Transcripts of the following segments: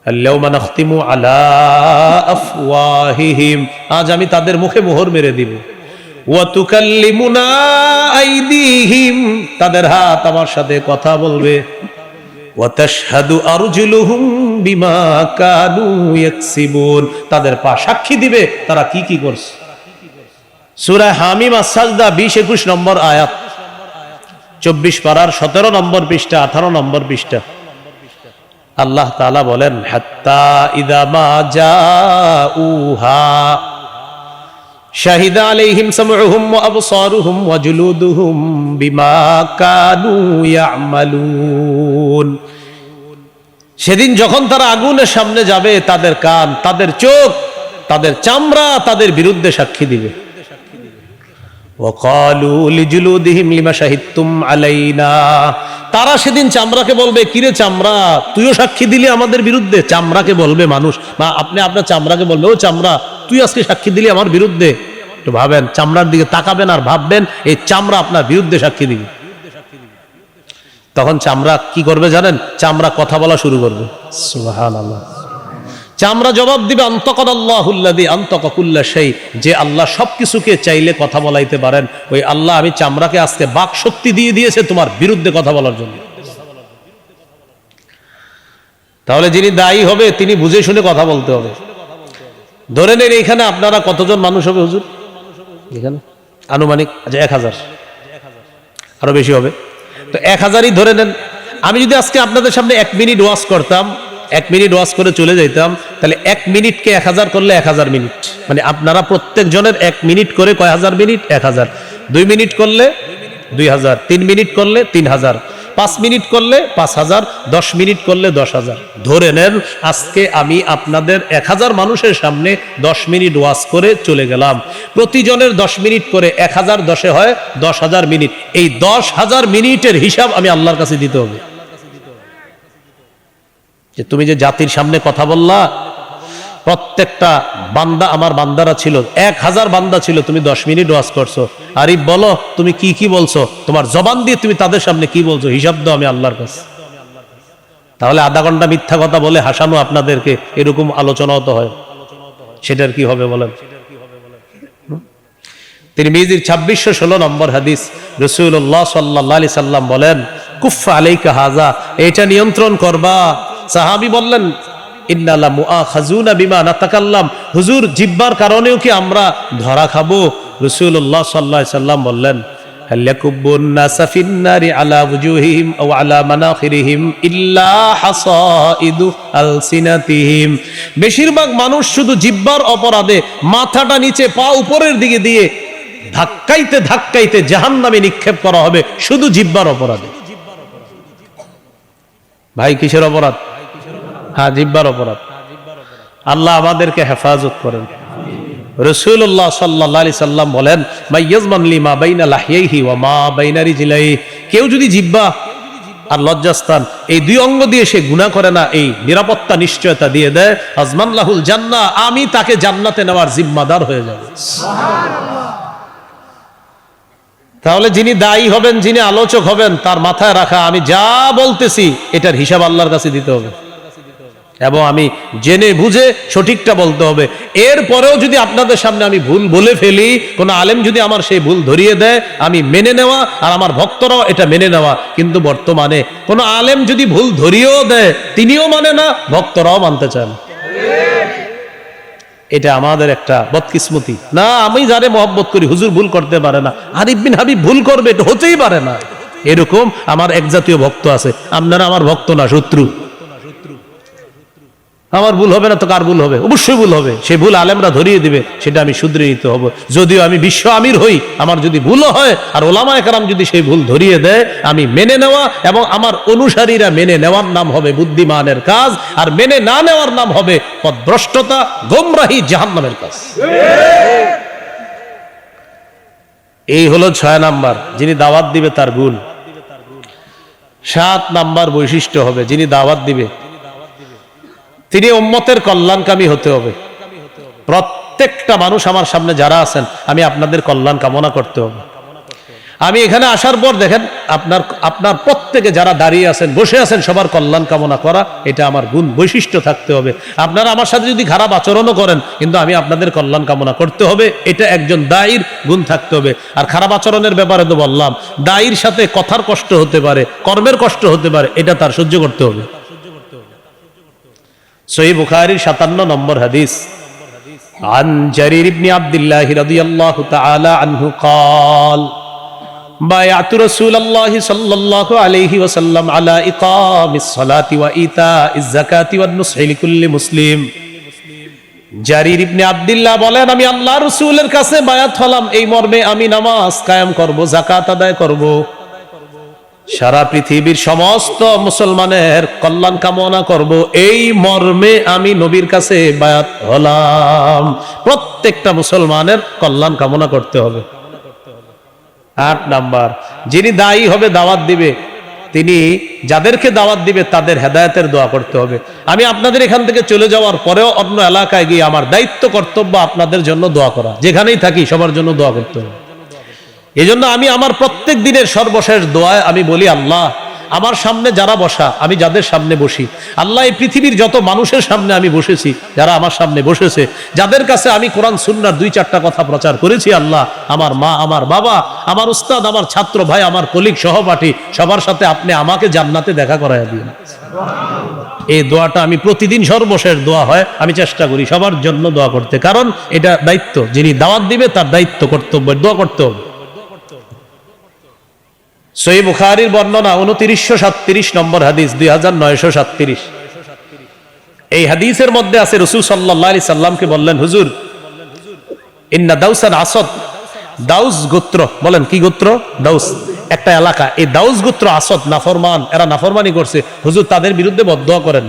আল-ইয়াওমা নাখতিমু আলা আফওয়াহিহিম, আজ আমি তাদের মুখে মোহর মেরে দিব। ওয়া তুকাল্লিমুনা আইদিহিম, তাদের হাত আমার সাথে কথা বলবে। ওয়া তাশহাদু আরজুলুহুম বিমা কানু ইয়াকসিবুন, তাদের পা সাক্ষী দিবে তারা কি কি করছে। সূরা হামিম আস-সাজদা 20-21 নম্বর আয়াত, 24 পারার 17 নম্বর পৃষ্ঠা, 18 নম্বর পৃষ্ঠা। আল্লাহ তাআলা বলেন, হাত্তা ইযা মা জাউহা শাহিদা আলাইহিম সামউহুম ওয়া আবসারুহুম ওয়া জুলুদুহুম বিমা কানু ইয়ামালুন। সেদিন যখন তারা আগুনের সামনে যাবে, তাদের কান, তাদের চোখ, তাদের চামড়া তাদের বিরুদ্ধে সাক্ষী দিবে। ওয়াকালু লিজুলুদিহিম লিমা শাহিদতুম আলাইনা, তারা সেদিন চামড়াকে বলবে, কিরে চামড়া, তুইও সাক্ষী দিলি আমাদের বিরুদ্ধে। চামড়াকে বলবে মানুষ, বা আপনি আপনার চামড়াকে বলবে, ও চামড়া তুই আজকে সাক্ষী দিলি আমার বিরুদ্ধে। একটু ভাবেন, চামড়ার দিকে তাকাবেন আর ভাববেন এই চামড়া আপনার বিরুদ্ধে সাক্ষী দিবে। তখন চামড়া কি করবে জানেন? চামড়া কথা বলা শুরু করবে। সুবহানাল্লাহ। চামড়া জবাব দিবে, আনতাকাল্লাহুল্লাযী আনতাকা কুল্লা শাই, যে আল্লাহ সবকিছুকে চাইলে কথা বলাইতে পারেন, ওই আল্লাহ আমি চামড়াকে আজকে বাক শক্তি দিয়ে দিয়েছে তোমার বিরুদ্ধে কথা বলার জন্য। তাহলে যিনি দায়ী হবে তিনি বুঝে শুনে কথা বলতে হবে। ধরে নেন এখানে আপনারা কতজন মানুষ হবে হুজুর? এখানে আনুমানিক 1000, আরো বেশি হবে তো 1000ই ধরে নেন। আমি যদি আজকে আপনাদের সামনে 1 মিনিট ওয়াজ করতাম, 1 মিনিট ওয়াজ করে চলে যাইতাম, তাহলে 1 মিনিটকে 1000 করলে 1000 মিনিট, মানে আপনারা প্রত্যেক জনের 1 মিনিট করে কয় হাজার মিনিট? 1000। 2 মিনিট করলে 2000, 3 মিনিট করলে 3000, 5 মিনিট করলে 5000, 10 মিনিট করলে 10000। ধরে নেন আজকে আমি আপনাদের 1000 মানুষের সামনে 10 মিনিট ওয়াজ করে চলে গেলাম। প্রতিজনের 10 মিনিট করে 1000 10-এ হয় 10,000 মিনিট। এই 10,000 মিনিটের হিসাব আমি আল্লাহর কাছে দিতে হবে। যে তুমি যে জাতির সামনে কথা বললা, প্রত্যেকটা বান্দা আমার বান্দারা ছিল, 1000 বান্দা ছিল, তুমি 10 মিনিট ওয়াজ করছো। আরিফ বলো তুমি কি কি বলছো, তোমার জবান দিয়ে তুমি তাদের সামনে কি বলছো, হিসাব দাও আমি আল্লাহর কাছে। তাহলে আধা ঘন্টা মিথ্যা কথা বলে হাসানো আপনাদেরকে, এরকম আলোচনাও তো হয়, সেটার কি হবে বলেন? তিরমিজির 2616 নম্বর হাদিস, রাসূলুল্লাহ সাল্লাল্লাহু আলাইহি সাল্লাম বলেন, কুফা আলাইকা হাযা, এটা নিয়ন্ত্রণ করবা। সাহাবী বললেন, ইন্না লা মুআখাযুনা বিমা নাতাকাল্লাম, হুজুর জিহ্বার কারণেও কি আমরা ধরা খাবো? রাসূলুল্লাহ সাল্লাল্লাহু আলাইহি সাল্লাম বললেন, হাল ইয়াকুবুন নাসা ফিন নারি আলা ওয়ুজুহিহিম আও আলা মানাখিরিহিম ইল্লা হাসাইদু আলসিনাতিহিম, বেশিরভাগ মানুষ শুধু জিহ্বার অপরাধে মাথাটা নিচে পা উপরের দিকে দিয়ে ধাক্কাইতে ধাক্কাইতে জাহান্নামে নিক্ষেপ করা হবে, শুধু জিহ্বার অপরাধে। ভাই কিসের অপরাধ? হ্যাঁ, জিহ্বার অপরাধ। আল্লাহ আমাদেরকে হেফাজত করেন। রাসূলুল্লাহ সাল্লাল্লাহু আলাইহি সাল্লাম বলেন, মাইয়াজমান লিমা বাইনা লাহইহি ওয়া মা বাইনা রিজলাইহি, কেউ যদি জিহ্বা আর লজ্জাস্থান এই 2 অঙ্গ দিয়ে সে গুনাহ করে না, এই নিরাপত্তা নিশ্চয়তা দিয়ে দেয়, আজমান লাহুল জান্নাহ, আমি তাকে জান্নাতে নেওয়ার জিম্মাদার হয়ে যাব। সুবহানাল্লাহ। তাহলে যিনি দায়ী হবেন, যিনি আলোচক হবেন, তার মাথায় রাখা আমি যা বলতেছি এটার হিসাব আল্লাহর কাছে দিতে হবে, এবং আমি জেনে বুঝে সঠিকটা বলতে হবে। এরপরেও যদি আপনাদের সামনে আমি ভুল বলে ফেলি, কোন আলেম যদি আমার সেই ভুল ধরিয়ে দেয়, আমি মেনে নেওয়া, আর আমার ভক্তরাও এটা মেনে নেওয়া। কিন্তু বর্তমানে কোন আলেম যদি ভুল ধরিয়েও দেয়, তিনিও মানে না, ভক্তরাও মানতে চান। এটা আমাদের একটা বদকিসমতি। না, আমি যারে মহব্বত করি হুজুর ভুল করতে পারে না, আরিফ বিন হাবিব ভুল করবে, এটা হতেই পারে না। এরকম আমার এক জাতীয় ভক্ত আছে। আপনারা আমার ভক্ত না, শত্রু। আমার ভুল হবে না তো কার ভুল হবে? অবশ্যই ভুল হবে। সেই ভুল আলেমরা ধরিয়ে দিবে, সেটা আমি শুধরে নিতে হবে। যদিও আমি বিশ্ব আমির হই, আমার যদি ভুলও হয় আর ওলামায়ে কেরাম যদি সেই ভুল ধরিয়ে দেয়, আমি মেনে নেওয়া এবং আমার অনুসারীরা মেনে নেওয়ার নাম হবে বুদ্ধিমানের কাজ, আর মেনে না নেওয়ার নাম হবে পথভ্রষ্টতা, গোমরাহি, জাহান্নামের কাজ। এই হলো 6 নাম্বার, যিনি দাওয়াত দিবে তার গুণ। 7 নাম্বার বৈশিষ্ট্য হবে, যিনি দাওয়াত দিবে তিনি উম্মতের কল্যাণকামী হতে হবে। প্রত্যেকটা মানুষ আমার সামনে যারা আছেন, আমি আপনাদের কল্যাণ কামনা করতে হবে। আমি এখানে আসার পর দেখেন আপনার প্রত্যেকে যারা দাঁড়িয়ে আছেন, বসে আছেন, সবার কল্যাণ কামনা করা, এটা আমার গুণ বৈশিষ্ট্য থাকতে হবে। আপনারা আমার সাথে যদি খারাপ আচরণও করেন, কিন্তু আমি আপনাদের কল্যাণ কামনা করতে হবে, এটা একজন দায়ীর গুণ থাকতে হবে। আর খারাপ আচরণের ব্যাপারে তো বললাম, দায়ীর সাথে কথার কষ্ট হতে পারে, কর্মের কষ্ট হতে পারে, এটা তার সহ্য করতে হবে। সহিহ বুখারীর 57 নম্বর হাদিস, عن جرير بن عبد الله رضي الله تعالى عنه قال بايعت رسول الله صلى الله عليه وسلم على إقام الصلاة وإيتاء الزكاة والنصح لكل مسلم। জারির ইবনে আব্দুল্লাহ বলেন, আমি আল্লাহ রাসূলের কাছে বায়াত হলাম এই মর্মে, আমি নামাজ কায়েম করব, যাকাত আদায় করব, সারা পৃথিবীর সমস্ত মুসলমানের কল্যাণ কামনা করব, এই মর্মে আমি নবীর কাছে বায়াত হলাম। প্রত্যেকটা মুসলমানের কল্যাণ কামনা করতে হবে। 8 নাম্বার, যিনি দায়ী হবে, দাওয়াত দিবে, তিনি যাদেরকে দাওয়াত দিবে তাদের হেদায়েতের দোয়া করতে হবে। আমি আপনাদের এখান থেকে চলে যাওয়ার পরেও অন্য এলাকায় গিয়ে আমার দায়িত্ব কর্তব্য আপনাদের জন্য দোয়া করা, যেখানেই থাকি সবার জন্য দোয়া করতে হবে। এই জন্য আমি আমার প্রত্যেক দিনের সর্বশেষ দোয়ায় আমি বলি, আল্লাহ আমার সামনে যারা বসা, আমি যাদের সামনে বসি, আল্লাহ এই পৃথিবীর যত মানুষের সামনে আমি বসেছি, যারা আমার সামনে বসেছে, যাদের কাছে আমি কোরআন সুন্নাহর 2-4টা কথা প্রচার করেছি, আল্লাহ আমার মা, আমার বাবা, আমার উস্তাদ, আমার ছাত্র ভাই, আমার কলিগ, সহপাঠী, সবার সাথে আপনি আমাকে জান্নাতে দেখা করাইয়া দিন। এই দোয়াটা আমি প্রতিদিন সর্বশেষ দোয়া হয়, আমি চেষ্টা করি সবার জন্য দোয়া করতে, কারণ এটা দায়িত্ব, যিনি দাওয়াত দিবে তার দায়িত্ব কর্তব্য, দোয়া করতে হবে। সহিহ বুখারীর বর্ণনা 2937 নম্বর হাদিস, 2937। এই হাদিসের মধ্যে আছে রাসূল সাল্লাল্লাহু আলাইহি সাল্লামকে বললেন, হুজুর ইন্না দাউসান আসদ, দাউস গোত্র, বলেন কি গোত্র? দাউস একটা এলাকা, এই দাউস গোত্র আসদ নাফরমান, এরা নাফরমানি করছে, হুজুর তাদের বিরুদ্ধে বদদোয়া করেন।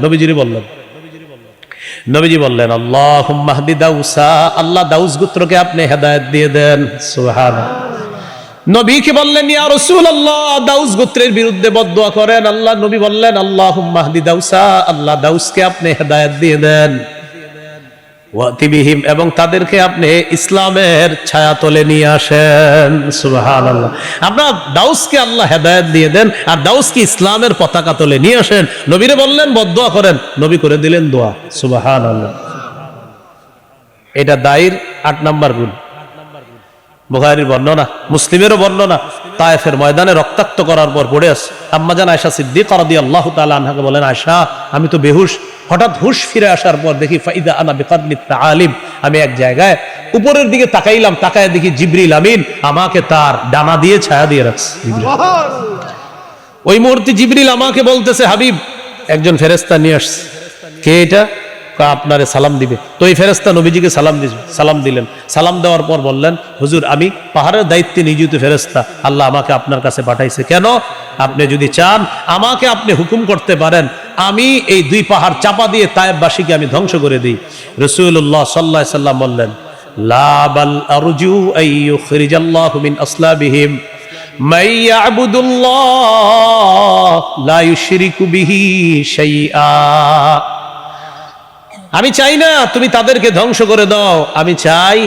নবীজি বললেন আল্লাহুম্মা হদি দাউসা, আল্লাহ দাউস গোত্রকে আপনি হেদায়েত দিয়ে দেন। সুবহানাল্লাহ। নবীকে বললেন, ইয়া রাসূলুল্লাহ দাউস গোত্রের বিরুদ্ধে বদদোয়া করেন। আল্লাহ নবী বললেন আল্লাহুম্মা হদি দাউসা, আল্লাহ দাউসকে আপনি হেদায়েত দিয়ে দেন। ওয়াতি বিহিম, এবং তাদেরকে আপনি ইসলামের ছায়াতলে নিয়ে আসেন। সুবহানাল্লাহ। আপনার দাউসকে আল্লাহ হেদায়েত দিয়ে দেন, আর দাউসকে ইসলামের পতাকা তলে নিয়ে আসেন। নবীরে বললেন বদদোয়া করেন, নবী করে দিলেন দোয়া। সুবহানাল্লাহ। এটা দায়ীর 8 নাম্বার গুণ। বুখারীর বর্ণনা, মুসলিমেরও বর্ণনা, তায়েফের ময়দানে রক্তাক্ত করার পর পড়ে আছে আম্মাজান আয়েশা সিদ্দিকা রাদিয়াল্লাহু তাআলা আনহাকে বলেন, আয়েশা আমি তো বেহুশ, হঠাৎ হুশ ফিরে আসার পর দেখি ফাইদা আনা বিকাদলিত তাআলিম, আমি এক জায়গায় উপরের দিকে তাকাইলাম, তাকায় দেখি জিবরিল আমিন আমাকে তার ডানা দিয়ে ছায়া দিয়ে রাখছে। ওই মুহূর্তে জিবরিল আমাকে বলতেছে, হাবিব একজন ফেরেশতা নিয়ে আসছে। কে এটা? আপনারে সালাম দিবে। তো এই ফেরেশতা নবীজিকে সালাম দিলেন। সালাম দেওয়ার পর বললেন, হুজুর আমি পাহাড়ের দায়িত্বে নিয়োজিত ফেরেশতা, আল্লাহ আমাকে আপনার কাছে পাঠাইছে। কেন? আপনি যদি চান আমাকে আপনি হুকুম করতে পারেন, আমি এই 2 পাহাড় চাপা দিয়ে তায়েফবাসীকে আমি ধ্বংস করে দিই। রাসূলুল্লাহ সাল্লাল্লাহু আলাইহি সাল্লাম বললেন, লা বাল আরজু আইয়ুখরিজাল্লাহু মিন আসলাবিহিম মান ইয়াবুদুল্লাহ লা ইউশরিকু বিহি শাইআ। আমি চাই না তুমি তাদেরকে ধ্বংস করে দাও, আমি চাই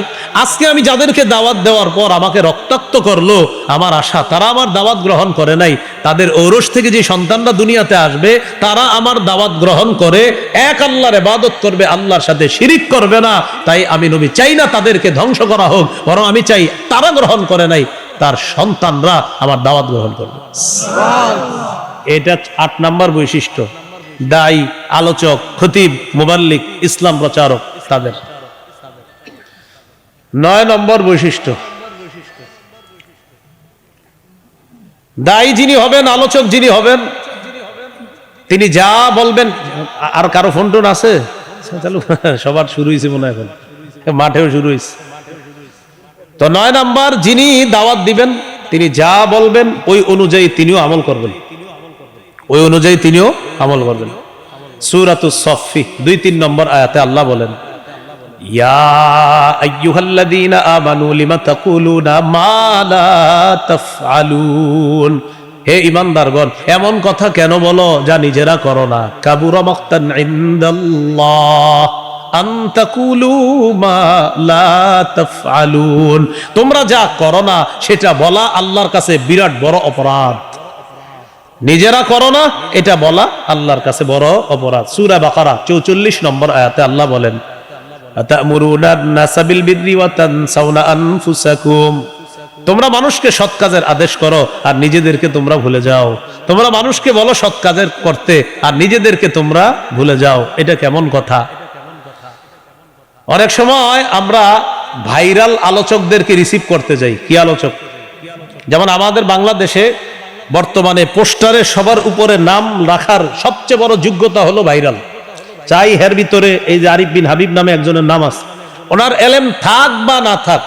আজকে আমি যাদেরকে দাওয়াত দেওয়ার পর আমাকে রক্তাক্ত করলো, আমার আশা তারা আমার দাওয়াত গ্রহণ করে নাই, তাদের ঔরস থেকে যে সন্তানরা দুনিয়াতে আসবে তারা আমার দাওয়াত গ্রহণ করে এক আল্লাহর ইবাদত করবে, আল্লাহর সাথে শিরিক করবে না। তাই আমি নবী চাই না তাদেরকে ধ্বংস করা হোক, বরং আমি চাই তারা গ্রহণ করে নাই, তার সন্তানরা আমার দাওয়াত গ্রহণ করবে। এটা 8 নাম্বার বৈশিষ্ট্য দায়ী, আলোচক, খতিব, মুবাল্লিগ, ইসলাম প্রচারক তাদের। 9 নম্বর বৈশিষ্ট্য, দায়ী যিনি হবেন, আলোচক যিনি হবেন, তিনি যা বলবেন। আর কারো ফোন টোন আছে? চালু, সবার শুরু হয়েছে মনে হয়, এখন মাঠেও শুরু হয়েছে। তো 9 নাম্বার, যিনি দাওয়াত দিবেন তিনি যা বলবেন ওই অনুযায়ী তিনিও আমল করবেন, ওই অনুযায়ী তিনিও আমল করবেন। সূরাতুস সফফি 2-3 নম্বর আয়াতে আল্লাহ বলেন, ইয়া আইয়ুহাল্লাযীনা আমানু লিমা তাকুলুনা মা লা তাফআলুন, হে ঈমানদারগণ এমন কথা কেন বলো যা নিজেরা করো না। কাবুরা মাকতান ইনদাল্লাহ, আন তাকুলু মা লা তাফআলুন। তোমরা যা করো না সেটা বলা আল্লাহর কাছে বিরাট বড় অপরাধ। নিজেরা করো না এটা বলা আল্লাহর কাছে বড় অপরাধ। সূরা বাকারা 44 নম্বর আয়াতে আল্লাহ বলেন, আতা'মুরুনা আন-নাসা বিল বিররি ওয়া তানসাউনা আনফুসাকুম। তোমরা মানুষকে সৎ কাজের আদেশ করো আর নিজেদেরকে তোমরা ভুলে যাও। তোমরা মানুষকে বলো সৎ কাজের করতে আর নিজেদেরকে তোমরা ভুলে যাও। এটা কেমন কথা? অনেক সময় আমরা ভাইরাল আলোচকদেরকে রিসিভ করতে যাই। কি আলোচক? যেমন আমাদের বাংলাদেশে বর্তমানে পোস্টারে সবার উপরে নাম রাখার সবচেয়ে বড় যোগ্যতা হলো ভাইরাল। চাই হের ভিতরে এই যে আরিফ বিন হাবিব নামে একজনের নাম আছে, ওনার এলেম থাক বা না থাক,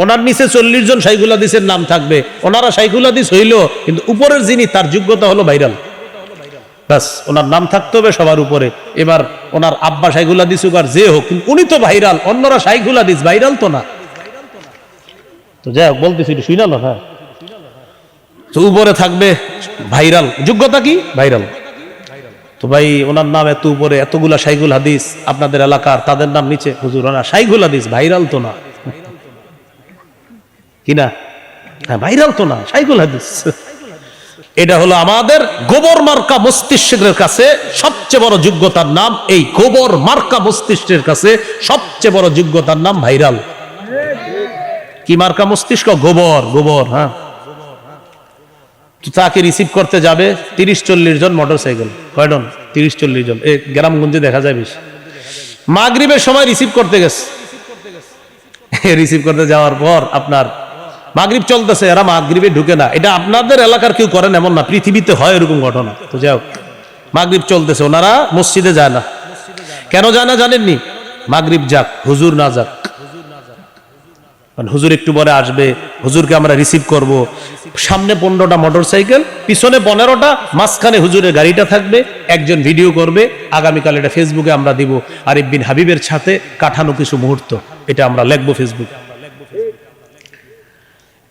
ওনার নিচে 40 জন শাইখুল হাদিসের নাম থাকবে, ওনারা শাইখুল হাদিস হইল, কিন্তু উপরের যিনি তার যোগ্যতা হলো ভাইরাল। বাস, ওনার নাম থাকতে হবে সবার উপরে। এবার ওনার আব্বা শাইখুল হাদিস হোক আর যে হোক, কিন্তু উনি তো ভাইরাল, অন্যরা শাইখুল হাদিস, ভাইরাল তো না। তো যাই হোক, বলতেছি শুনালো। হ্যাঁ, তো উপরে থাকবে ভাইরাল, যোগ্যতা কি? ভাইরাল। তো ভাই ওনার নাম এত উপরে, এতগুলা শাইখুল হাদিস আপনাদের এলাকার, তাদের নাম নিচে, হুজুর ওনার শাইখুল হাদিস, ভাইরাল তো না। কিনা? হ্যাঁ, ভাইরাল তো না, শাইখুল হাদিস। এটা হলো আমাদের গোবর মার্কা মস্তিষ্কের কাছে সবচেয়ে বড় যোগ্যতার নাম। এই গোবর মার্কা মস্তিষ্কের কাছে সবচেয়ে বড় যোগ্যতার নাম ভাইরাল। কি মার্কা মস্তিষ্ক? গোবর, গোবর। হ্যাঁ, তাকে রিসিভ করতে যাবে 30-40 জন মোটরসাইকেল। কয়জন? 30-40 জন। এই গ্রামগঞ্জে দেখা যায় বেশি। মাগরিবের সময় রিসিভ করতে গেছে। রিসিভ করতে যাওয়ার পর আপনার মাগরিব চলতেছে, এরা মাগরিবে ঢুকে না। এটা আপনাদের এলাকার কেউ করেন এমন না, পৃথিবীতে হয় এরকম ঘটনা। তো যাই হোক, মাগরিব চলতেছে, ওনারা মসজিদে যায় না। কেন যায় না জানেননি? মাগরিব যাক, হুজুর না যাক। হুজুর একটু পরে আসবে, হুজুরকে আমরা রিসিভ করব। সামনে 15টা মোটরসাইকেল, পিছনে 15টা, মাঝখানে হুজুরের গাড়িটা থাকবে। একজন ভিডিও করবে, আগামীকাল এটা ফেসবুকে আমরা দিব। আরিফ বিন হাবিবের সাথে কাটানো কিছু মুহূর্ত, এটা আমরা লিখবো ফেসবুকে।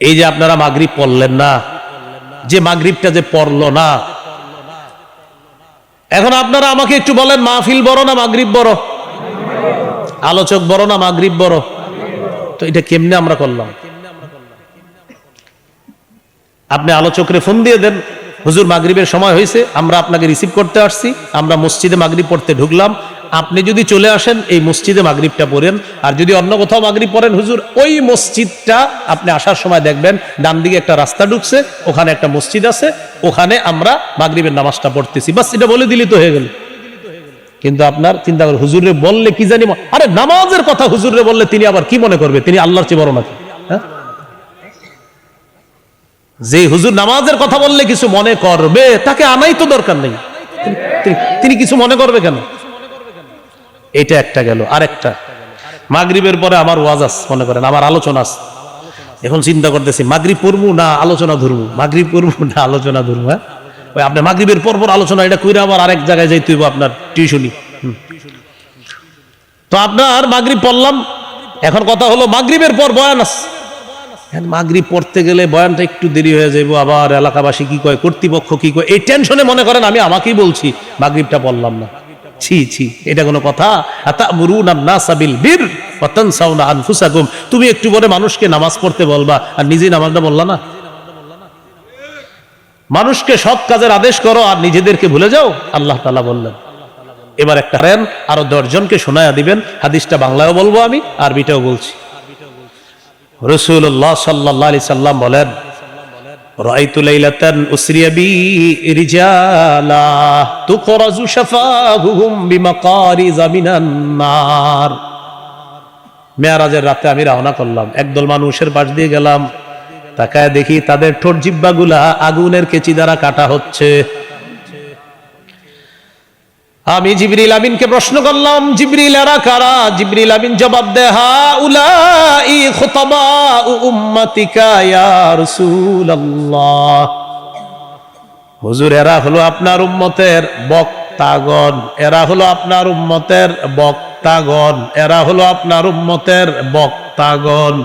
এই যে আপনারা মাগরিব পড়লেন না, যে মাগরিবটা যে পড়লো না, এখন আপনারা আমাকে একটু বলেন, মাহফিল বড় না মাগরিব বড়? আলোচক বড় না মাগরিব বড়? তো এটা কেমনে আমরা করলাম? আপনি আলোচকরে ফোন দিয়ে দেন, হুজুর মাগরিবের সময় হয়েছে, আমরা আপনাকে রিসিভ করতে আসছি, আমরা মসজিদে মাগরিব পড়তে ঢুকলাম, আপনি যদি চলে আসেন এই মসজিদে মাগরিবটা পড়েন। আর যদি অন্য কোথাও মাগরিব পড়েন, হুজুর ওই মসজিদটা আপনি আসার সময় দেখবেন ডান দিকে একটা রাস্তা ঢুকছে, ওখানে একটা মসজিদ আছে, ওখানে আমরা মাগরিবের নামাজটা পড়তেছি। বাস, এটা বলে দিলি তো হয়ে গেল। কিন্তু আপনার চিন্তা করেন, হুজুরে বললে কি জানি, আরে নামাজের কথা হুজুরে বললে তিনি আবার কি মনে করবে? তিনি আল্লাহর চেয়ে বড় নাকি? হ্যাঁ, যে হুজুর নামাজের কথা বললে কিছু মনে করবে, তাকে আনাই তো দরকার নেই। তিনি কিছু মনে করবে কেন? এটা একটা গেল। আরেকটা, মাগরিবের পরে আমার ওয়াজ আছে, মনে করেন আমার আলোচনা আছে। এখন চিন্তা করতেছি মাগরিব পড়বো না আলোচনা ধরবো, মাগরিব পড়বো না আলোচনা ধরবো। হ্যাঁ, ওই আপনি মাগরিবের পর আলোচনা, এটা কইরা আবার আরেক জায়গায় যাইতে হইব আপনার টিউশনি। তো আপনার মাগরিব পড়লাম, এখন কথা হলো মাগরিবের পর বয়ান আছে। মাগরিব পড়তে গেলে বয়ানটা একটু দেরি হয়ে যাইব, আবার এলাকাবাসী কি কয়, কর্তৃপক্ষ কি কয়, এই টেনশনে মনে করেন আমি আমাকেই বলছি মাগরিবটা পড়লাম না। ছি ছি, এটা কোনো কথা? আতা'মুরুনা আন-নাসা বিল বিররি ওয়া তানসাউনা আনফুসাকুম। তুমি একটু পরে মানুষকে নামাজ পড়তে বলবা আর নিজেই নামাজটা বললা না। মানুষকে সৎ কাজের আদেশ করো আর নিজেদেরকে ভুলে যাও, আল্লাহ তাআলা বললেন। এবার একটা আরো 10 জনকে শোনায়া দিবেন। হাদিসটা বাংলায়ও বলবো আমি, আরবিটাও বলছি। রাসূলুল্লাহ সাল্লাল্লাহু আলাইহি সাল্লাম বলেন, রাআইতু লাইলাতান উসরিয়া বি রিজালা তুখরাজু শাফাহুম বিমাকারিযা মিনান নার। মেরাজের রাতে আমি রওনা করলাম, একদল মানুষের পাশ দিয়ে গেলাম, তাকায় দেখি তাদের ঠোঁট জিহ্বাগুলা আগুনের কেচি দ্বারা কাটা হচ্ছে। আমি জিবরিল আমিনকে প্রশ্ন করলাম, জিবরিল এরা কারা? জিবরিল আমিন জবাব দেয়, হাউলাই খুতাবাউ উম্মতিকা ইয়া রাসূলুল্লাহ। হুজুর এরা হলো আপনার উম্মতের বক্তাগণ, এরা হলো আপনার উম্মতের বক্তাগণ, এরা হলো আপনার উম্মতের বক্তাগণ।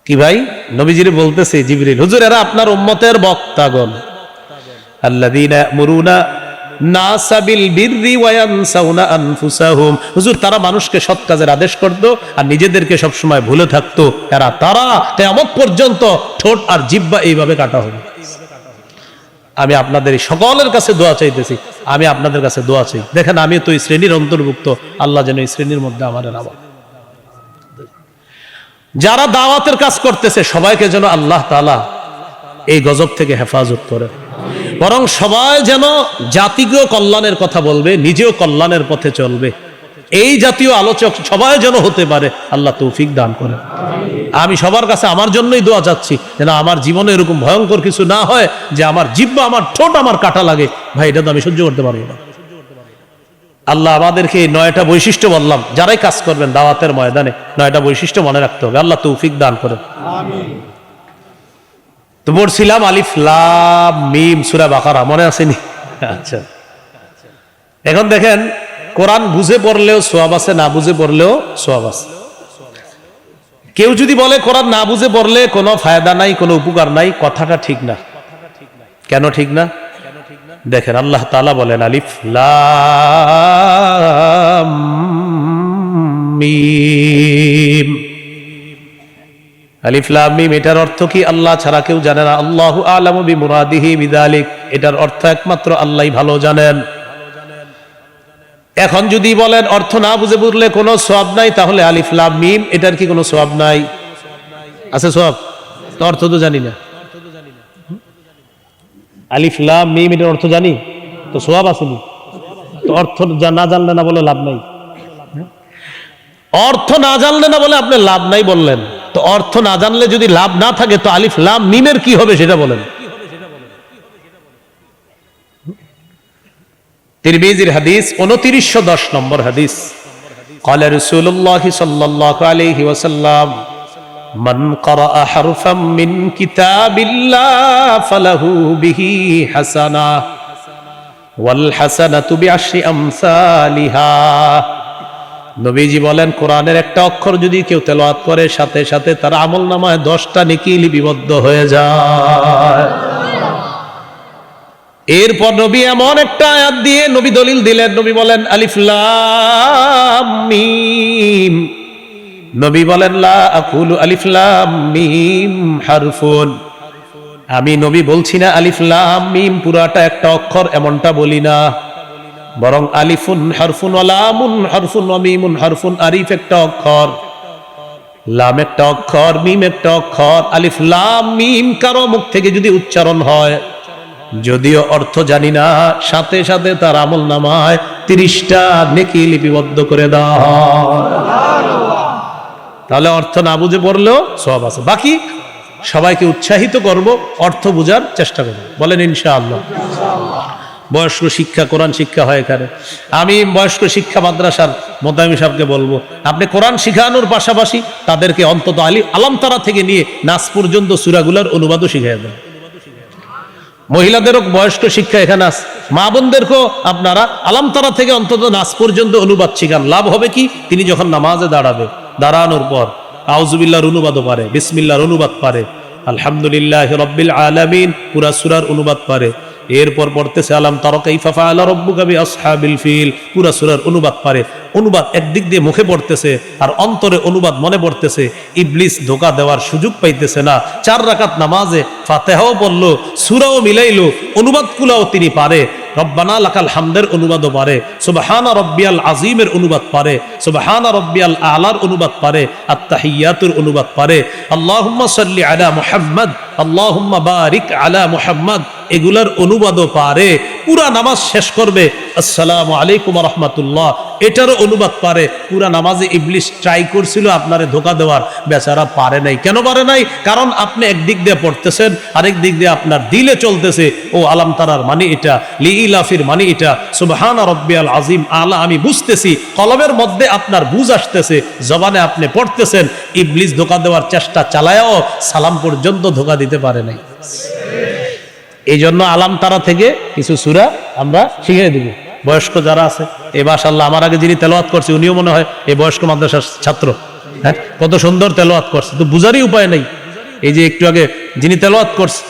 কি ভাই? নবীজিরে বলতেছে জিবরিল, হুজুর এরা আপনার উম্মতের বক্তাগণ। আল্লাযীনা ইয়া'মুরুনা নাসা বিল বিররি ওয়া ইয়ানসাউনা আনফুসাহুম। হুজুর, তারা মানুষকে সৎ কাজের আদেশ করত আর নিজেদেরকে সব সময় ভুলে থাকতো। তারা কিয়ামত পর্যন্ত ঠোঁট আর জিহ্বা এইভাবে কাটা হবে। আমি আপনাদের সকলের কাছে দোয়া চাইতেছি, আমি আপনাদের কাছে দোয়া চাই। দেখেন, আমি তো এই শ্রেণীর অন্তর্ভুক্ত, আল্লাহ যেন এই শ্রেণীর মধ্যে আমাদের আবার যারা দাওয়াতের কাজ করতেছে সবাইকে যেন আল্লাহ তাআলা এই গজব থেকে হেফাজত করে। বরং সবাই যেন জাতীয় কল্যাণের কথা বলবে, নিজেও কল্যাণের পথে চলবে, এই জাতীয় আলোচক সবাই যেন হতে পারে। আল্লাহ তৌফিক দান করে। আমি সবার কাছে আমার জন্যই দোয়া চাচ্ছি, যেন আমার জীবনে এরকম ভয়ঙ্কর কিছু না হয় যে আমার জিহ্বা, আমার ঠোঁট আমার কাটা লাগে। ভাই, এটা তো আমি সহ্য করতে পারবো না। আল্লাহ আমাদেরকে 9টা বৈশিষ্ট্য বললাম, যারাই কাজ করবেন দাওয়াতের ময়দানে 9টা বৈশিষ্ট্য মনে রাখতে হবে। আল্লাহ তৌফিক দান করেন। তো পড়ছিলাম আলিফ লাম মিম সূরা বাকারা, মনে আসেনি? আচ্ছা, এখন দেখেন, কোরআন বুঝে পড়লেও সওয়াব আছে, না বুঝে পড়লেও সওয়াব আছে। কেউ যদি বলে কোরআন না বুঝে পড়লে কোনো ফায়দা নাই, কোনো উপকার নাই, কথাটা ঠিক না। কেন ঠিক না? দেখেন, আল্লাহ তাআলা বলেন আলিফ লাম মিম। আলিফ লাম মিম, এটার অর্থ কি? আল্লাহ ছাড়া কেউ জানে না। আল্লাহু আ'লামু বিমুরাদিহি বিযালিক, এটার অর্থ একমাত্র আল্লাহই ভালো জানেন। এখন যদি বলেন অর্থ না বুঝে পড়লে কোনো সওয়াব নাই, তাহলে আলিফ লাম মিম এটার কি কোনো সওয়াব নাই? আছে সওয়াব? তো অর্থ তো জানি না। আলিফ লাম মিম এটার অর্থ জানি তো সওয়াব আসেনি, তো অর্থ না জানলে না বলে লাভ নাই। অর্থ না জানলে না বলে আপনি লাভ নাই বললেন, তো অর্থ না জানলে যদি লাভ না থাকে তো আলিফ লাম মিমের কি হবে সেটা বলেন। তিরমিজির হাদিস 2910 নম্বর হাদিস, قال رسول الله صلى الله عليه وسلم من قرأ حرفا من كتاب الله فله به حسنة والحسنة بعشر أمثالها। নবীজি বলেন, কোরআনের একটা অক্ষর যদি কেউ তেলাওয়াত করে সাথে সাথে তার আমলনামায় 10টা নেকি লিপিবদ্ধ হয়ে যায়। এরপর নবী এমন একটা আয়াত দিয়ে নবী দলিল দিলেন। নবী বলেন আলিফ লাম মিম। নবী বলেন লা আকুলু আলিফ লাম মিম হারফুন। আমি নবী বলছি না আলিফ লাম মিম পুরাটা একটা অক্ষর, এমনটা বলি না। বরং আলিফুন হারফুন ওয়া লামুন হারফুন ওয়া মিমুন হারফুন, আরিফ একটা অক্ষর, লাম একটা অক্ষর, মিম একটা অক্ষর। আলিফ লাম মিম কারো মুখ থেকে যদি উচ্চারণ হয়, যদিও অর্থ জানি না, সাথে সাথে তার আমলনামায় 30টা নেকি লিপিবদ্ধ করে দেওয়া হয়। তাহলে অর্থ না বুঝে পড়লেও সওয়াব আছে। বাকি সবাইকে উৎসাহিত করব, অর্থ বোঝার চেষ্টা করব। বলেন ইনশাআল্লাহ। বয়স্ক শিক্ষা, কোরআন শিক্ষা হয় এখানে। আমি বয়স্ক শিক্ষা মাদ্রাসার মোতায়েম সাহেবকে বলবো, আপনি কোরআন শিখানোর পাশাপাশি তাদেরকে অন্তত আলামতারা থেকে নিয়ে নাস পর্যন্ত সূরাগুলোর অনুবাদও শিখিয়ে দেন। মহিলাদেরও বয়স্ক শিক্ষা এখানে আছে, মা বোনদেরকেও আপনারা আলামতারা থেকে অন্তত নাস পর্যন্ত অনুবাদ শিখান। লাভ হবে কি? তিনি যখন নামাজে দাঁড়াবে, দাঁড়ানোর পর আউযুবিল্লাহর অনুবাদও পারে, বিসমিল্লাহর অনুবাদ পারে, আলহামদুলিল্লাহি রাব্বিল আলামিন পুরা সূরার অনুবাদ পারে। এরপর পড়তেছে আলাম তারা কাইফা ফাআলা রাব্বুকা বিআসহাবিল ফিল, পুরা সূরার অনুবাদ পারে। অনুবাদ একদিক দিয়ে মুখে পড়তেছে আর অন্তরে অনুবাদ মনে পড়তেছে। ইবলিস ধোঁকা দেওয়ার সুযোগ পাইতেছে না। 4 রাকাত নামাজে ফাতিহাও পড়লো, সূরাও মিলাইলো, অনুবাদগুলোও তিনি পারে। রব্বানা লাকাল হামদের অনুবাদও পারে, সুবহানা রাব্বিয়াল আযীমের অনুবাদ পারে, সুবহানা রাব্বিয়াল আলার অনুবাদ পারে, আত-তাহিয়াতুর অনুবাদ পারে, আল্লাহুম্মা সাল্লি আলা মুহাম্মদ, আল্লাহুম্মা বারিক আলা মুহাম্মদ, এগুলার অনুবাদও পারে। পুরা নামাজ শেষ করবে আসসালামু আলাইকুম ওয়া রাহমাতুল্লাহ, এটারও অনুবাদ পারে। পুরা নামাজে ইবলিস ট্রাই করছিল আপনারে ধোঁকা দেওয়ার, বেচারা পারে নাই। কেন পারে নাই? কারণ আপনি একদিক দিয়ে পড়তেছেন, আরেক দিক দিয়ে আপনার দিলে চলতেছে ও আলাম তারার মানে এটা, লিইলাফির মানে এটা, সুবহানা রাব্বিয়াল আযীম আলা আমি বুঝতেছি, কলমের মধ্যে আপনার বুঝ আসতেছে, জবানে আপনি পড়তেছেন। ইবলিস ধোঁকা দেওয়ার চেষ্টা চালায়াও সালাম পর্যন্ত ধোঁকা দিতে পারে নাই। এই জন্য আলাম তারা থেকে কিছু সূরা আমরা শিখিয়ে দিব। বয়স্ক যারা আছে, এই মাশাআল্লাহ আমার আগে যিনি তেলাওয়াত করছে উনিও মনে হয় এই বয়স্ক মাদ্রাসার ছাত্র। হ্যাঁ, কত সুন্দর তেলাওয়াত করছে, তো বুঝারই উপায় নাই। এই যে একটু আগে যিনি তেলাওয়াত করছে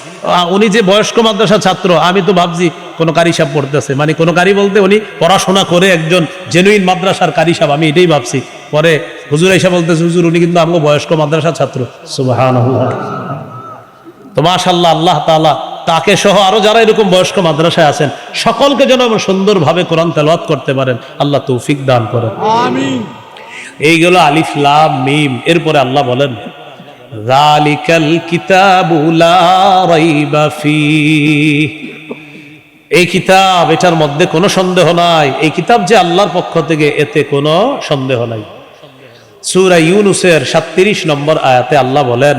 উনি যে বয়স্ক মাদ্রাসা ছাত্র, আমি তো ভাবছি কোনো কারি সাহেব পড়তেছে, মানে কোনো কারি বলতে উনি পড়াশোনা করে একজন জেনুইন মাদ্রাসার কারি সাহেব, আমি এটাই ভাবছি। পরে হুজুর এসে বলতেছে, হুজুর উনি কিন্তু আমাকে বয়স্ক মাদ্রাসার ছাত্র। সুবহানাল্লাহ। তো মাশাআল্লাহ, আল্লাহ তাআলা তাকে সহ আরো যারা এরকম বয়স্ক মাদ্রাসায় আছেন সকলকে যেন সুন্দরভাবে কোরআন তেলাওয়াত করতে পারেন, আল্লাহ তৌফিক দান করেন, আমিন। এইগুলো আলিফ লাম মিম। এরপরে আল্লাহ বলেন, যালিকাল কিতাবু লা রাইবা ফীহ, এই কিতাব, এটার মধ্যে কোনো সন্দেহ নাই, এই কিতাব যে আল্লাহর পক্ষ থেকে, এতে কোনো সন্দেহ নাই। সূরা ইউনূসের 37 নম্বর আয়াতে আল্লাহ বলেন,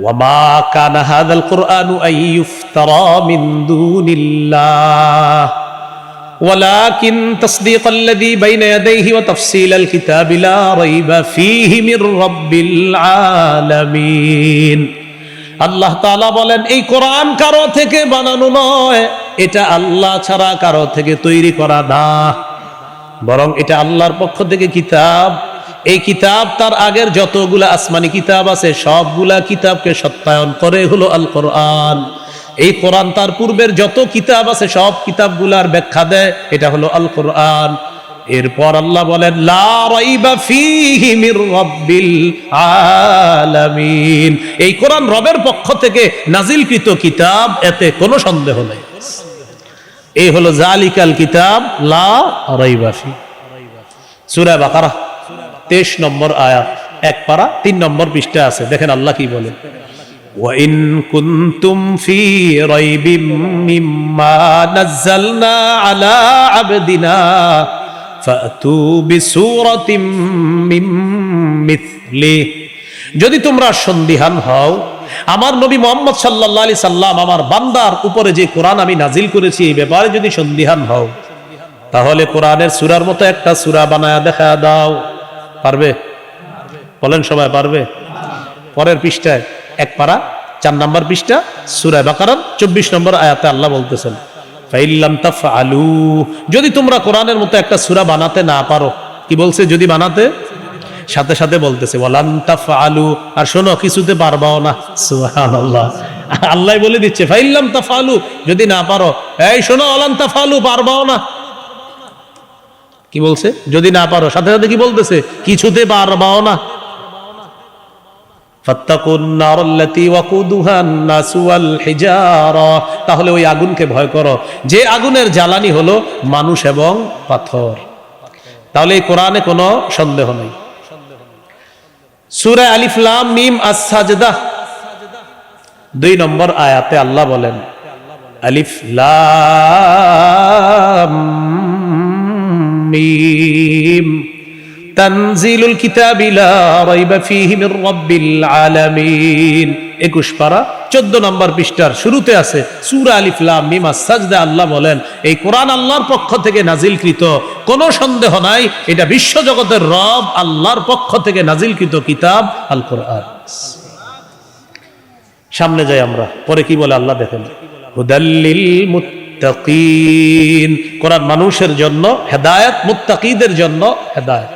ওয়ামা কানা হাযাল কুরআনু আন ইফতারা মিন দুনিল্লাহ ওয়ালাকিন তাসদীকাল্লাযী বাইনা ইয়াদাইহি ওয়া তাফসীলাল কিতাবি লা রাইবা ফীহি মির রাব্বিল আলামিন। আল্লাহ তাআলা বলেন, এই কোরআন কারো থেকে বানানো নয়, এটা আল্লাহ ছাড়া কারো থেকে তৈরি করা না, বরং এটা আল্লাহর পক্ষ থেকে কিতাব। এই কিতাব তার আগের যতগুলা আসমানি কিতাব আছে সবগুলা কিতাবকে সত্যায়ন করে হলো আল কোরআন। এই কোরআন তার পূর্বের যত কিতাব আছে সব কিতাবগুলার ব্যাখ্যা দেয়, এটা হলো আল কোরআন। এরপর আল্লাহ বলেন, লা রাইবা ফীহি মির রাব্বিল আলামিন, এই কোরআন রবের পক্ষ থেকে নাজিলকৃত কিতাব, এতে কোনো সন্দেহ নেই। এই হলো যালিকাল কিতাব লা রাইবা ফীহি। সূরা বাকারা 23 নম্বর আয়াত, এক পারা 3 নম্বর পৃষ্ঠা আছে। দেখেন আল্লাহ কি বলেন, ওয়া ইন কুনতুম ফি রাইবিম মিম্মা নাযালনা আলা আবদিনা ফাতু বিসূরাতিম মিন মিথলি, যদি তোমরা সন্দিহান হও আমার নবী মুহাম্মদ সাল্লাল্লাহু আলাইহি সাল্লাম আমার বান্দার উপরে যে কোরআন আমি নাজিল করেছি এই ব্যাপারে যদি সন্দিহান হও, তাহলে কোরআনের সূরার মতো একটা সূরা বানায়া দেখা দাও। পারবে? বলেন সবাই, পারবে? পরের পৃষ্ঠায় এক পারা 4 নম্বর পৃষ্ঠা সূরা বাকারার 24 নম্বর আয়াতে আল্লাহ বলতেছেন, ফাইল্লাম তাফআলু, যদি তোমরা কোরআনের মতো একটা সূরা বানাতে না পারো, কি বলছে? যদি বানাতে, সাথে সাথে বলতেছে ওয়ালান তাফআলু, আর শোনো কিছুতে পারবাও না। সুবহানাল্লাহ, আল্লাহ বলে দিচ্ছে ফাইল্লাম তাফআলু, যদি না পারো, এই শোনো ওয়ালান তাফআলু, পারবাও না। কি বলছে? যদি না পারো, সাথে সাথে কি বলতেছে? কিছুতে পারবাও না। ফাত্তাকুন নারাল্লাতী ওয়াকুদুহান নাসু ওয়াল হিজারা, তাহলে ওই আগুনকে ভয় করো যে আগুনের জ্বালানি হলো মানুষ এবং পাথর। তাহলে এই কোরআনে কোনো সন্দেহ নেই। সূরা আলিফ লাম মিম আস-সাজদা 2 নম্বর আয়াতে আল্লাহ বলেন, আলিফ লাম মিম তানজিলুল কিতাবি লা রাইবা ফীহি মির রাব্বিল আলামিন। 21 পারা 14 নম্বর পৃষ্ঠার শুরুতে আছে সূরা আলিফ লাম মিম আস-সাজদা। আল্লাহ বলেন, এই কোরআন আল্লাহর পক্ষ থেকে নাজিলকৃত, কোনো সন্দেহ নাই এটা বিশ্বজগতের রব আল্লাহর পক্ষ থেকে নাজিলকৃত কিতাব আল কোরআন। সামনে যাই আমরা, পরে কি বলে আল্লাহ দেখেন, হুদাল্লিল মুত্তাকিন, কোরআন মানুষের জন্য হেদায়েত, মুত্তাকিদের জন্য হেদায়েত।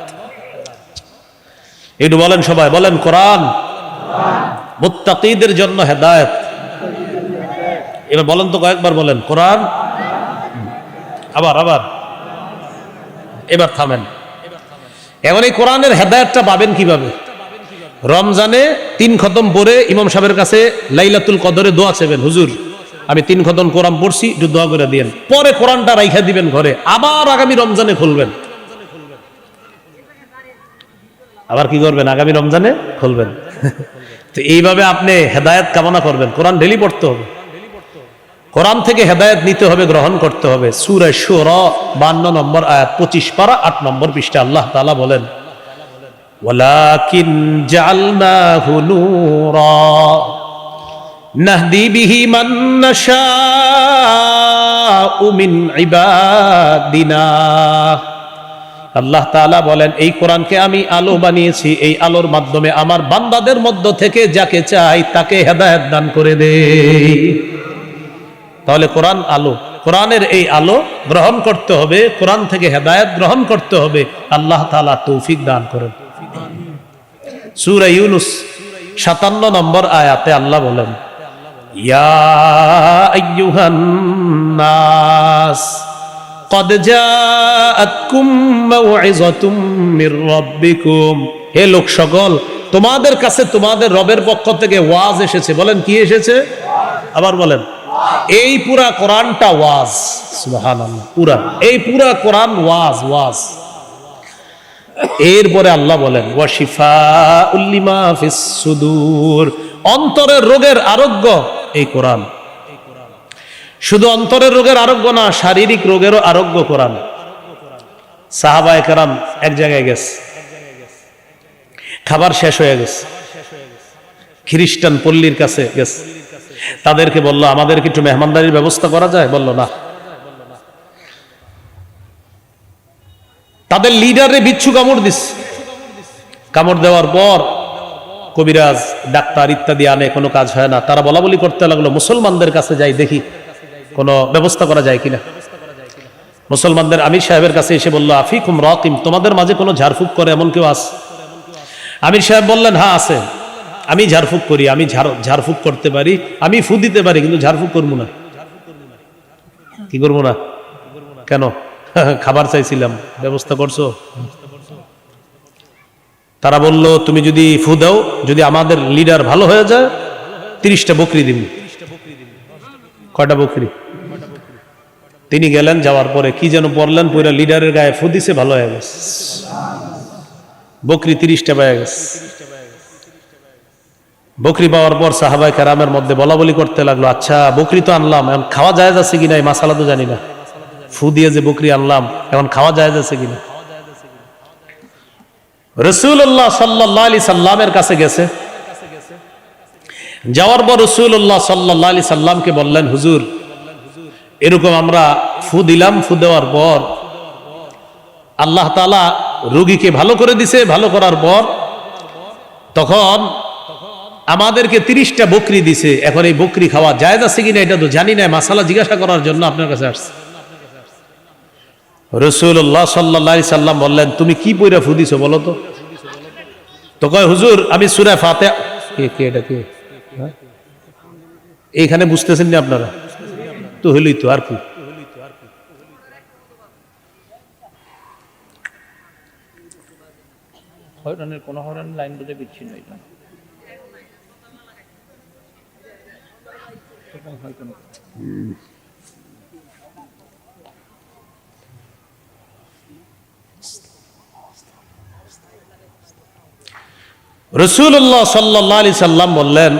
একটু বলেন সবাই, বলেন কোরআন মুত্তাকিদের জন্য হেদায়েত। এবার বলেন তো, কয়েকবার বলেন কোরআন, আবার আবার, এবার থামেন। এখন এই কোরআনের হেদায়েতটা পাবেন কিভাবে? রমজানে 3 খতম পড়ে ইমাম সাহেবের কাছে লাইলাতুল কদরে দোয়া চাইবেন, হুজুর আমি 3 খতম কোরআন পড়ছি, একটু দোয়া করে দিয়েন। পরে কোরআনটা রাইখা দিবেন ঘরে, আবার আগামী রমজানে খুলবেন। আবার কি করবেন? আগামী রমজানে খুলবেন। তো এইভাবে আপনি হেদায়েত কামনা করবেন। কোরআন ডেলি পড়তে হবে, কোরআন থেকে হেদায়েত নিতে হবে, গ্রহণ করতে হবে। সূরা শুরা 52 নম্বর আয়াত 25 পারা 8 নম্বর পৃষ্ঠা আল্লাহ তাআলা বলেন, ওয়ালাকিন জাআলনাহু নূরা নাহদি বিহি মান নাশাউ মিন ইবাদিনা। আল্লাহ তাআলা বলেন, এই কোরআনকে আমি আলো বানিয়েছি, এই আলোর মাধ্যমে আমার বান্দাদের মধ্য থেকে যাকে চাই তাকে হেদায়েত দান করে দেই। তাহলে কোরআন আলো, কোরআনের এই আলো গ্রহণ করতে হবে, কোরআন থেকে হেদায়েত গ্রহণ করতে হবে। আল্লাহ তাআলা তৌফিক দান করেন। সূরা ইউনূস 57 নম্বর আয়াতে আল্লাহ বলেন, ইয়া আইয়ুহান নাস قد جاءتكم موعظة من ربكم হে লোক সকল, তোমাদের কাছে তোমাদের রবের পক্ষ থেকে ওয়াজ এসেছে। বলেন কি এসেছে? আবার বলেন। এই পুরা কোরআনটা ওয়াজ। সুবহানাল্লাহ। পুরা এই পুরা কোরআন ওয়াজ। এরপরে আল্লাহ বলেন ওয়া শিফাউল লিমা ফিস সুদূর, অন্তরের রোগের আরোগ্য এই কোরআন। শুধু অন্তরের রোগের আরোগ্য না, শারীরিক রোগেরও আরোগ্য কোরআন। সাহাবায়ে কেরাম এক জায়গায় গেছে, খাবার শেষ হয়ে গেছে, খ্রিস্টান পল্লীর কাছে গেছে, তাদেরকে বলল আমাদেরকে একটু মেহমানদারির ব্যবস্থা করা যায়? বলল না। তাদের লিডারে বিচ্ছু কামড় দিস, কামড় দেওয়ার পর কবিরাজ ডাক্তার ইত্যাদি আনে, কোনো কাজ হয় না। তারা বলা বলি করতে লাগলো মুসলমানদের কাছে যাই, দেখি কোনো ব্যবস্থা করা যায় কিনা। মুসলমানদের আমির সাহেবের কাছে এসে বলল আফিকুম রাকিম, তোমাদের মাঝে কোনো ঝাড়ফুঁক করে এমন কেউ আছে? আমির সাহেব বললেন হ্যাঁ আছে, আমি ঝাড়ফুঁক করি, আমি ঝাড়ফুঁক করতে পারি, আমি ফু দিতে পারি, কিন্তু ঝাড়ফুঁক করবো না। কি করবো না? কেন? খাবার চাইছিলাম, ব্যবস্থা করছো? তারা বলল তুমি যদি ফু দাও, যদি আমাদের লিডার ভালো হয়ে যায় 30টা বকরি দিব। কয়টা বকরি? তিনি গেলেন, যাওয়ার পরে কি যেন বললেন, পুরো লিডারের গায়ে ফু দিছে, ভালো হয়ে গেছে, বকরি 30টা পেয়ে গেছে। বকরি পাওয়ার পর সাহাবায়ে কেরামের মধ্যে বলা বলি করতে লাগলো আচ্ছা বকরি তো আনলাম, এখন খাওয়া যায় যাচ্ছে কিনা এই মাসালা তো জানি না, ফু দিয়ে যে বকরি আনলাম এখন খাওয়া যায় যাচ্ছে কিনা। রাসূলুল্লাহ সাল্লাল্লাহু আলাইহি সাল্লামের কাছে গেছে, যাওয়ার পর রাসূলুল্লাহ সাল্লাল্লাহু আলাইহি সাল্লামকে বললেন হুজুর এরকম আমরা ফু দিলাম, ফু দেওয়ার পর আল্লাহ তাআলা রোগীকে ভালো করে দিছে, ভালো করার পর তখন আমাদেরকে 30টা বকরি দিছে, এখন এই বকরি খাওয়া জায়েজ আছে কিনা এটা তো জানি না, মাসালা জিজ্ঞাসা করার জন্য আপনার কাছে আসছে। রাসূলুল্লাহ সাল্লাল্লাহু আলাইহি সাল্লাম বললেন তুমি কি পয়রা ফু দিছো বলো তো? তো কয় হুজুর আমি সূরা ফাতিহা। কে এটা কে? এইখানে বুঝতেছেন না আপনারা? তো হইলই তো, আর কি? হয়রানের কোনো হয়রান লাইন বুঝে বিচ্ছিন্ন এটা রাসূলুল্লাহ সাল্লাল্লাহু আলাইহি সাল্লাম বললেন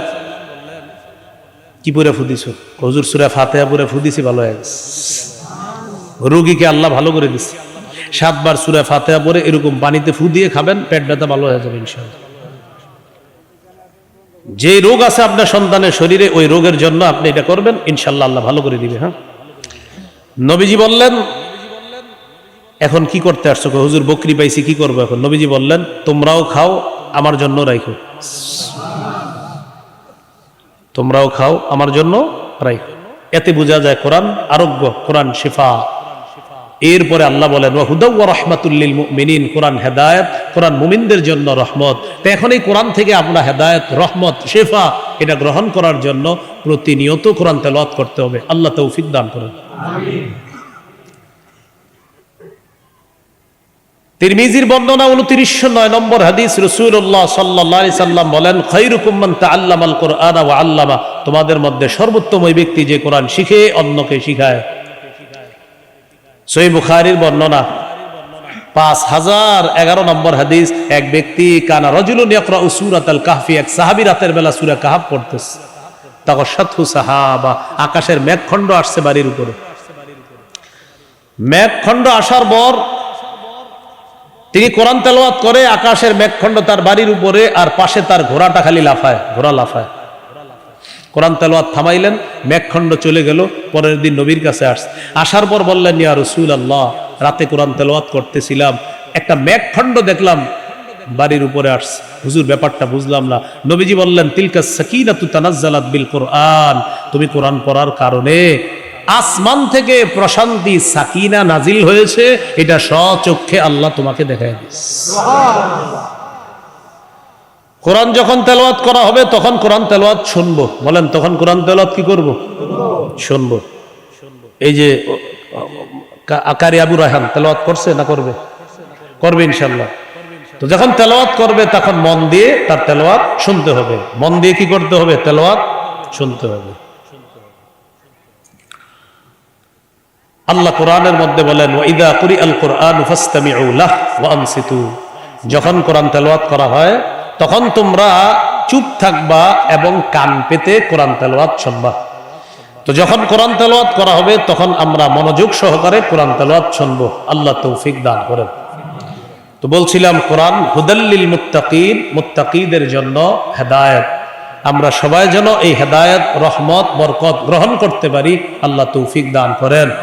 কি পড়ে ফু দিছো? হুজুর সূরা ফাতিহা পড়ে ফু দিছি, ভালো হয়ে গেছে, রোগীকে আল্লাহ ভালো করে দিছে। 7 বার সূরা ফাতিহা পড়ে এরকম পানিতে ফু দিয়ে খাবেন, পেট ব্যথা ভালো হয়ে যাবে ইনশাআল্লাহ। যে রোগ আছে আপনার সন্তানের শরীরে ওই রোগের জন্য আপনি এটা করবেন, ইনশাআল্লাহ আল্লাহ ভালো করে দিবে। হ্যাঁ, নবীজি বললেন এখন কি করতে আসছো? হুজুর বকরি পাইছি, কি করবো এখন? নবীজি বললেন তোমরাও খাও, আমার জন্য রাখো, তোমরাও খাও, আমার জন্য রাখো। এতে বোঝা যায় কোরআন আরোগ্য, কোরআন শিফা। এরপরে আল্লাহ বলেন ওয়া হুদাও ওয়া রাহমাতুল লিল মুমিনিন, কোরআন হেদায়েত, কোরআন মুমিনদের জন্য রহমত। তো এখন এই কোরআন থেকে আমরা হেদায়েত, রহমত, শিফা এটা গ্রহণ করার জন্য প্রতিনিয়ত কোরআন তেলাওয়াত করতে হবে। আল্লাহ তৌফিক দান করেন, আমিন। তিরমিজির বর্ণনা 2909 নম্বর হাদিস, রাসূলুল্লাহ সাল্লাল্লাহু আলাইহি সাল্লাম বলেন খায়রুকুম মান তাআল্লামাল কুরআনা ওয়া আল্লামা, তোমাদের মধ্যে সর্বোত্তম ওই ব্যক্তি যে কোরআন শিখে অন্যকে শিখায়। সহিহ বুখারীর বর্ণনা 5011 নম্বর হাদিস, এক ব্যক্তি কানা রাজুলুন ইয়াকরাউ সূরাতাল কাহফি, এক সাহাবী রাতের বেলা সূরা কাহফ পড়তেছে, তাগাশাতহু সাহাবা, আকাশের মেঘখণ্ড আসছে বাড়ির উপরে। মেঘখণ্ড আসার পর তিনি কোরআন তেলাওয়াত করে, আকাশের মেঘখণ্ড তার বাড়ির উপরে, আর পাশে তার ঘোড়াটা খালি লাফায়, ঘোড়া লাফায়। কোরআন তেলাওয়াত থামাইলেন, মেঘখণ্ড চলে গেল। পরের দিন নবীর কাছে আসার পর বললেন ইয়া রাসূলুল্লাহ রাতে কোরআন তেলাওয়াত করতেছিলাম, একটা মেঘখণ্ড দেখলাম বাড়ির উপরে আসছে, হুজুর ব্যাপারটা বুঝলাম না। নবীজি বললেন তিলকা সাকিনাতু তানাজ্জালাত বিল কোরআন, তুমি কোরআন পড়ার কারণে আসমান থেকে প্রশান্তি সাকিনা নাজিল হয়েছে, এটা স্বচক্ষে আল্লাহ তোমাকে দেখায় দিয়েছে। কোরআন যখন তেলাওয়াত করা হবে তখন কোরআন তেলাওয়াত শুনবো। বলেন, তখন কোরআন তেলাওয়াত কি করব? শুনবো। এই যে কারি আবু রায়হান তেলাওয়াত করছে না করবে? করবে ইনশাআল্লাহ। তো যখন তেলাওয়াত করবে তখন মন দিয়ে তার তেলাওয়াত শুনতে হবে। মন দিয়ে কি করতে হবে? তেলাওয়াত শুনতে হবে। আল্লাহ কোরআনের মধ্যে বলেন, ওয়াইদা কুরিআল কুরআনু ফাসতামিউ লাহু ওয়া আনসিতু। যখন কোরআন তেলাওয়াত করা হয় তখন তোমরা চুপ থাকবা এবং কান পেতে কোরআন তেলাওয়াত শুনবা। তো যখন কোরআন তেলাওয়াত করা হবে তখন আমরা মনোযোগ সহকারে কোরআন তেলাওয়াত শুনবো। আল্লাহ তৌফিক দান করেন। তো বলছিলাম কোরআন হুদাল্লিল মুত্তাকিন, মুত্তাকিদের জন্য হেদায়েত। আমরা সবাই যেন এই হেদায়েত, রহমত, বরকত গ্রহণ করতে পারি। আল্লাহ তৌফিক দান করেন।